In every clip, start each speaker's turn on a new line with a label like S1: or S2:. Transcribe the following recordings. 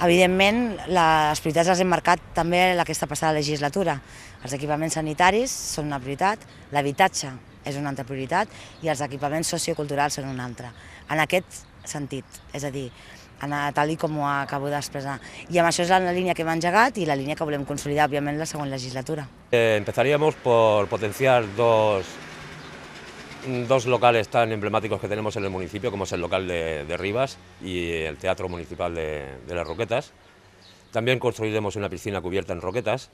S1: Evidentment, les prioritats les hem marcat també en aquesta passada legislatura. Els equipaments sanitaris són una prioritat, l'habitatge és una altra prioritat i els equipaments socioculturals són una altra. En aquest sentit, és a dir, tal com ho acabo d'expressar. I amb això és la línia que hem engegat i la línia que volem consolidar, òbviament, la següent legislatura.
S2: Empezaríamos por potenciar dos locales tan emblemáticos que tenemos en el municipio, como es el local de Rivas y el Teatro Municipal de las Roquetas. También construiremos una piscina cubierta en Roquetas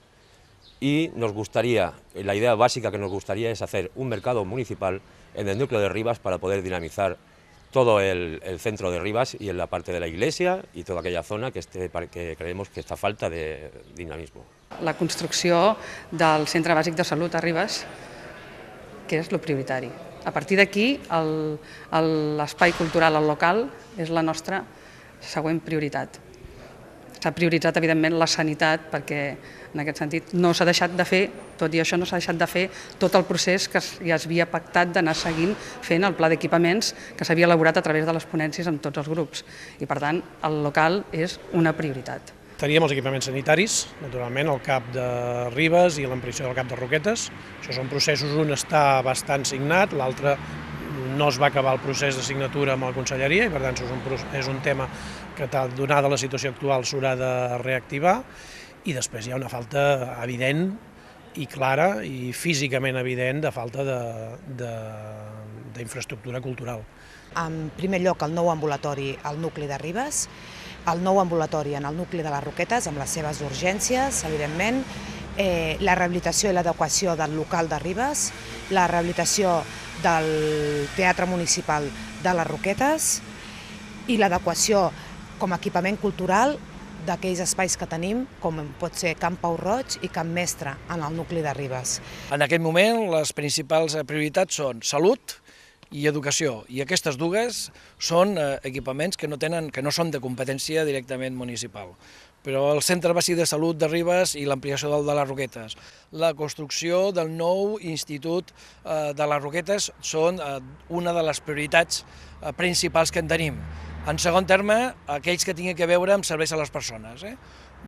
S2: y nos gustaría, la idea básica que nos gustaría es hacer un mercado municipal en el núcleo de Rivas para poder dinamizar todo el centro de Rivas y en la parte de la iglesia y toda aquella zona que creemos que está falta de dinamismo.
S3: La construcció del Centre Bàsic de Salut a Rivas, que és el prioritari. A partir d'aquí, l'espai cultural al local és la nostra següent prioritat. S'ha prioritzat, evidentment, la sanitat, perquè en aquest sentit no s'ha deixat de fer, tot i això no s'ha deixat de fer tot el procés que ja es havia pactat d'anar seguint fent el pla d'equipaments que s'havia elaborat a través de les ponències amb tots els grups. I, per tant, el local és una prioritat.
S4: Teníem els equipaments sanitaris, naturalment, el CAP de Rivas i l'ampliació del CAP de Roquetes. Això són processos, un està bastant signat, l'altre no es va acabar el procés de signatura amb la Conselleria i per tant és un tema que, donada la situació actual, s'haurà de reactivar i després hi ha una falta evident i clara i físicament evident de falta d'infraestructura cultural.
S5: En primer lloc, el nou ambulatori al nucli de Rivas, el nou ambulatori en el nucli de les Roquetes, amb les seves urgències, evidentment, la rehabilitació i l'adequació del local de Rivas, la rehabilitació del Teatre Municipal de les Roquetes i l'adequació com a equipament cultural d'aquells espais que tenim, com pot ser Camp Pau Roig i Camp Mestre, en el nucli de Rivas.
S6: En aquest moment, les principals prioritats són salut i educació, i aquestes dues són equipaments que no són de competència directament municipal. Però el Centre Bàsic de Salut de Rivas i l'ampliació del de les Roquetes, la construcció del nou Institut de les Roquetes són una de les prioritats principals que en tenim. En segon terme, aquells que tinguin a veure amb serveis a les persones.